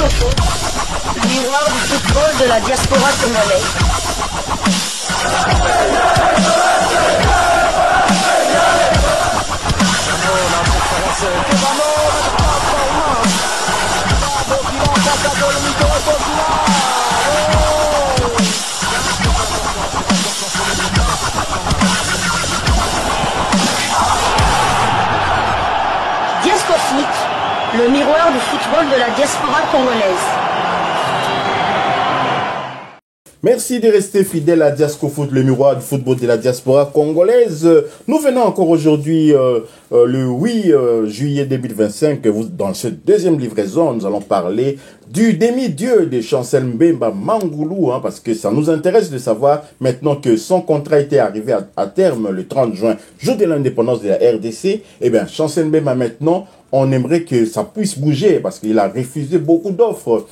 Foot, le miroir du football de la diaspora congolaise. Diaspofoot, le miroir du football de la diaspora congolaise. Merci de rester fidèle à Diascofoot, le miroir du football de la diaspora congolaise. Nous venons encore aujourd'hui, le 8 juillet 2025, dans cette deuxième livraison, nous allons parler du demi-dieu de Chancel Mbemba Mangoulou, parce que ça nous intéresse de savoir maintenant que son contrat était arrivé à terme le 30 juin, jour de l'indépendance de la RDC. Eh bien, Chancel Mbemba maintenant, on aimerait que ça puisse bouger parce qu'il a refusé beaucoup d'offres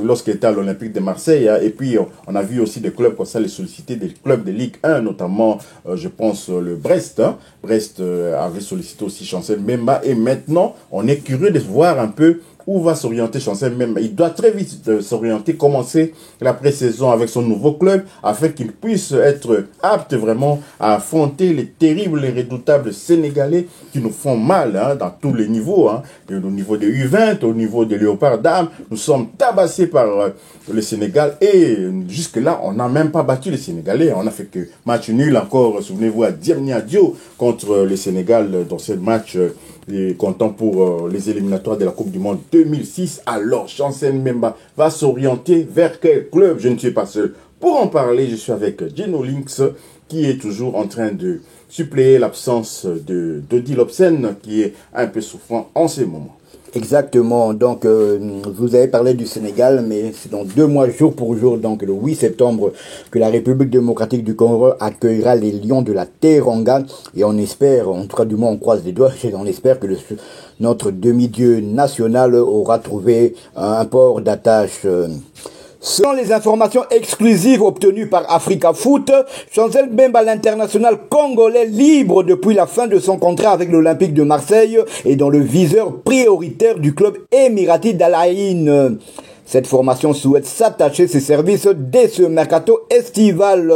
lorsqu'il était à l'Olympique de Marseille. Et puis, on a vu aussi des clubs comme ça les solliciter, des clubs de Ligue 1, notamment, je pense, le Brest. Brest avait sollicité aussi Chancel Mbemba. Et maintenant, on est curieux de voir un peu où va s'orienter Chancel Mbemba. Il doit très vite s'orienter, commencer la pré-saison avec son nouveau club afin qu'il puisse être apte vraiment à affronter les terribles et redoutables Sénégalais qui nous font mal dans tous les niveaux. Au niveau des U20, au niveau des Léopards d'Âme, nous sommes tabassés par le Sénégal et jusque-là, on n'a même pas battu les Sénégalais. On a fait que match nul encore, souvenez-vous, à Diamniadio contre le Sénégal dans ce match comptant pour les éliminatoires de la Coupe du Monde 2006. Alors, Chancel Mbemba va s'orienter vers quel club? Je ne suis pas seul. Pour en parler, je suis avec Geno Links, qui est toujours en train de suppléer l'absence de Dodi Lobsen, qui est un peu souffrant en ces moments. Exactement, donc vous avez parlé du Sénégal, mais c'est dans 2 mois jour pour jour, donc le 8 septembre, que la République démocratique du Congo accueillera les Lions de la Teranga, et on espère, en tout cas du moins on croise les doigts, on espère que notre demi-dieu national aura trouvé un port d'attache. Selon les informations exclusives obtenues par Africa Foot, Chancel Mbemba, l'international congolais libre depuis la fin de son contrat avec l'Olympique de Marseille, est dans le viseur prioritaire du club émirati d'Al Ain. Cette formation souhaite s'attacher ses services dès ce mercato estival.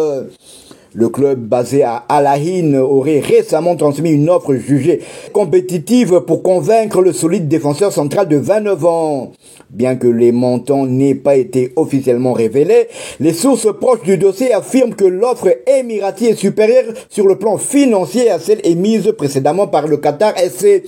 Le club basé à Al Ain aurait récemment transmis une offre jugée compétitive pour convaincre le solide défenseur central de 29 ans. Bien que les montants n'aient pas été officiellement révélés, les sources proches du dossier affirment que l'offre émirati est supérieure sur le plan financier à celle émise précédemment par le Qatar SC,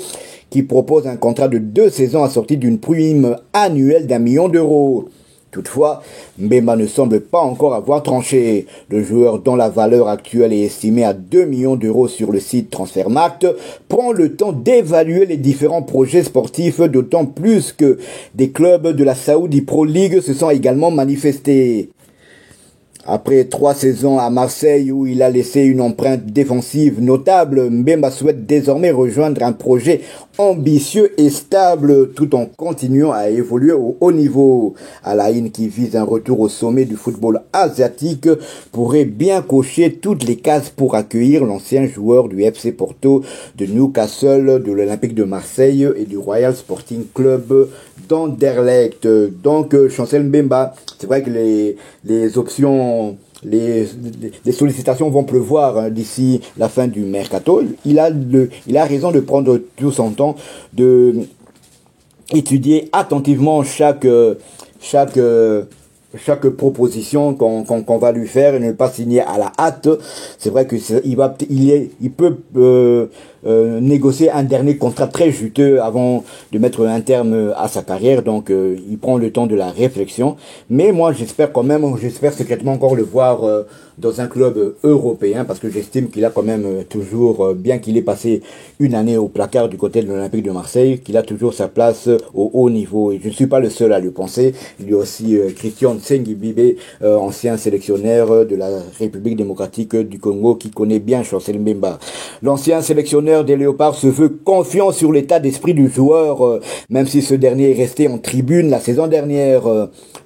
qui propose un contrat de 2 saisons assorti d'une prime annuelle d'1 million d'euros. Toutefois, Mbemba ne semble pas encore avoir tranché. Le joueur, dont la valeur actuelle est estimée à 2 millions d'euros sur le site Transfermarkt, prend le temps d'évaluer les différents projets sportifs, d'autant plus que des clubs de la Saudi Pro League se sont également manifestés. Après 3 saisons à Marseille où il a laissé une empreinte défensive notable, Mbemba souhaite désormais rejoindre un projet ambitieux et stable tout en continuant à évoluer au haut niveau. Al Ain, qui vise un retour au sommet du football asiatique, pourrait bien cocher toutes les cases pour accueillir l'ancien joueur du FC Porto, de Newcastle, de l'Olympique de Marseille et du Royal Sporting Club d'Anderlecht. Donc Chancel Mbemba, c'est vrai que les options, les sollicitations vont pleuvoir d'ici la fin du mercato. Il a raison de prendre tout son temps, de étudier attentivement chaque proposition qu'on va lui faire et ne pas signer à la hâte. C'est vrai que il peut négocier un dernier contrat très juteux avant de mettre un terme à sa carrière, donc il prend le temps de la réflexion. Mais moi j'espère secrètement encore le voir dans un club européen, parce que j'estime qu'il a quand même toujours, bien qu'il ait passé une année au placard du côté de l'Olympique de Marseille, qu'il a toujours sa place au haut niveau. Et je ne suis pas le seul à le penser. Il y a aussi Christian Nsengibebe, ancien sélectionneur de la République démocratique du Congo, qui connaît bien Chancel Mbemba. L'ancien sélectionneur l'entraîneur des Léopards se veut confiant sur l'état d'esprit du joueur, même si ce dernier est resté en tribune la saison dernière.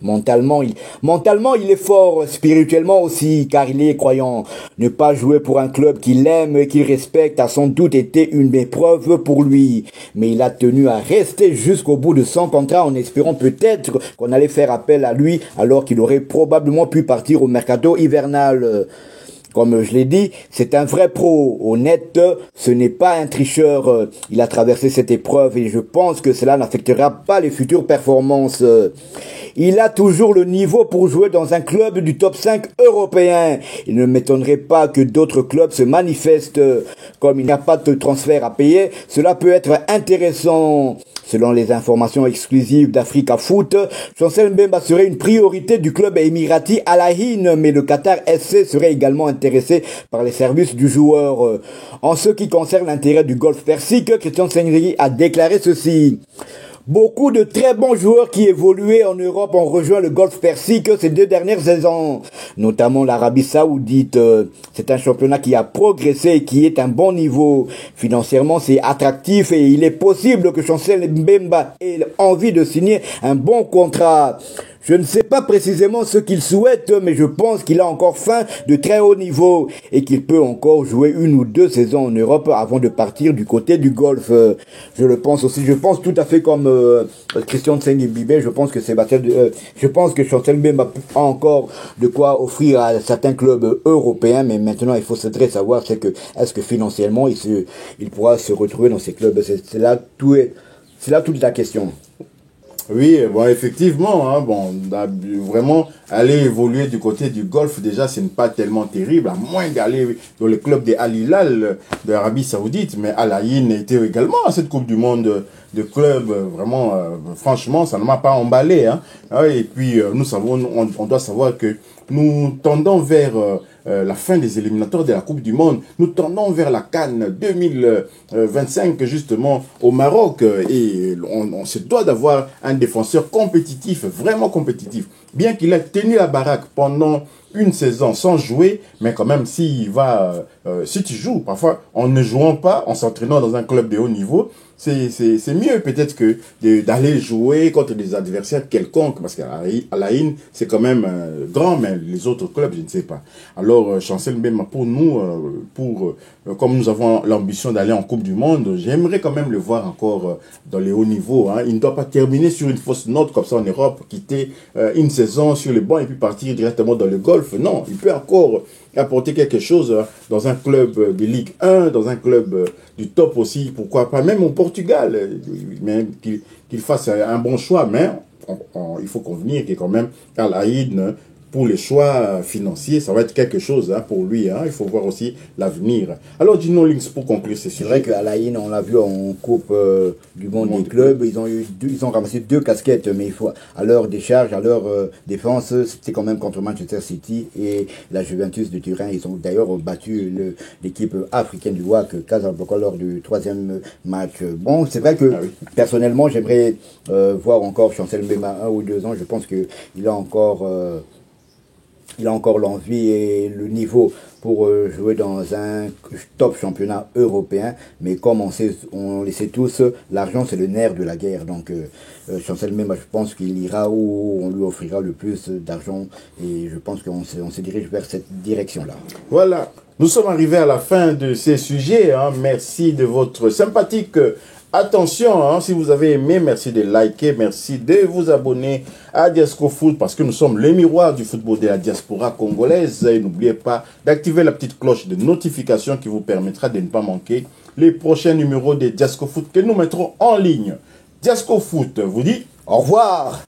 Mentalement, il est fort, spirituellement aussi, car il est croyant. Ne pas jouer pour un club qu'il aime et qu'il respecte a sans doute été une épreuve pour lui. Mais il a tenu à rester jusqu'au bout de son contrat en espérant peut-être qu'on allait faire appel à lui alors qu'il aurait probablement pu partir au mercato hivernal. Comme je l'ai dit, c'est un vrai pro, honnête, ce n'est pas un tricheur. Il a traversé cette épreuve et je pense que cela n'affectera pas les futures performances. Il a toujours le niveau pour jouer dans un club du top 5 européen. Il ne m'étonnerait pas que d'autres clubs se manifestent. Comme il n'y a pas de transfert à payer, cela peut être intéressant. Selon les informations exclusives d'Africa Foot, Chancel Mbemba serait une priorité du club émirati Al Ain, mais le Qatar SC serait également intéressé par les services du joueur. En ce qui concerne l'intérêt du golf persique, Christian Sengri a déclaré ceci. Beaucoup de très bons joueurs qui évoluaient en Europe ont rejoint le golfe persique ces 2 dernières saisons, notamment l'Arabie Saoudite. C'est un championnat qui a progressé et qui est un bon niveau. Financièrement, c'est attractif et il est possible que Chancel Mbemba ait envie de signer un bon contrat. Je ne sais pas précisément ce qu'il souhaite, mais je pense qu'il a encore faim de très haut niveau et qu'il peut encore jouer 1 ou 2 saisons en Europe avant de partir du côté du golf. Je le pense aussi. Je pense tout à fait comme Christian Tseng-Mbemba. Je pense que je pense que Chancel Mbemba a encore de quoi offrir à certains clubs européens, mais maintenant il faut savoir est-ce que financièrement il pourra se retrouver dans ces clubs. C'est là toute la question. Oui, bon, effectivement, hein, bon, vraiment, aller évoluer du côté du golf, déjà, ce n'est pas tellement terrible, à moins d'aller dans le club des Al Hilal de l'Arabie Saoudite, mais Al Ain était également à cette Coupe du Monde de club, vraiment, franchement, ça ne m'a pas emballé, hein. Et puis, on doit savoir que nous tendons vers la fin des éliminatoires de la Coupe du Monde. Nous tendons vers la CAN 2025, justement, au Maroc. Et on se doit d'avoir un défenseur compétitif, vraiment compétitif. Bien qu'il ait tenu la baraque pendant une saison sans jouer, mais quand même, si tu joues, parfois, en ne jouant pas, en s'entraînant dans un club de haut niveau, c'est mieux peut-être que d'aller jouer contre des adversaires quelconques, parce qu'à la Ain, c'est quand même grand, mais les autres clubs, je ne sais pas. Alors, Chancel Mbemba, pour nous, comme nous avons l'ambition d'aller en Coupe du Monde, j'aimerais quand même le voir encore dans les hauts niveaux. Hein. Il ne doit pas terminer sur une fausse note comme ça en Europe, quitter une saison sur le banc et puis partir directement dans le golf. Non, il peut encore apporter quelque chose dans un club de Ligue 1, dans un club du top aussi, pourquoi pas, même au Portugal, même qu'il fasse un bon choix, mais il faut convenir qu'il y a quand même Al Ain, pour les choix financiers, ça va être quelque chose pour lui. Hein. Il faut voir aussi l'avenir. Alors, dis-nous, Links, pour conclure ces sujets. C'est vrai qu'à la Ain, on l'a vu en Coupe du Monde des clubs, ils ont ramassé 2 casquettes, mais il faut, à leur décharge, à leur défense, c'était quand même contre Manchester City et la Juventus de Turin. Ils ont d'ailleurs battu l'équipe africaine du WAC Casablanca lors du 3e match. Bon, c'est vrai que personnellement, j'aimerais voir encore Chancel Mbemba 1 ou 2 ans. Je pense qu'il a encore l'envie et le niveau pour jouer dans un top championnat européen. Mais comme on le sait tous, l'argent c'est le nerf de la guerre. Donc Chancel Mbemba, je pense qu'il ira où on lui offrira le plus d'argent. Et je pense qu'on se dirige vers cette direction-là. Voilà, nous sommes arrivés à la fin de ces sujets. Hein. Merci de votre sympathique attention, hein, si vous avez aimé, merci de liker, merci de vous abonner à Diasco Foot parce que nous sommes les miroirs du football de la diaspora congolaise. Et n'oubliez pas d'activer la petite cloche de notification qui vous permettra de ne pas manquer les prochains numéros de Diasco Foot que nous mettrons en ligne. Diasco Foot vous dit au revoir.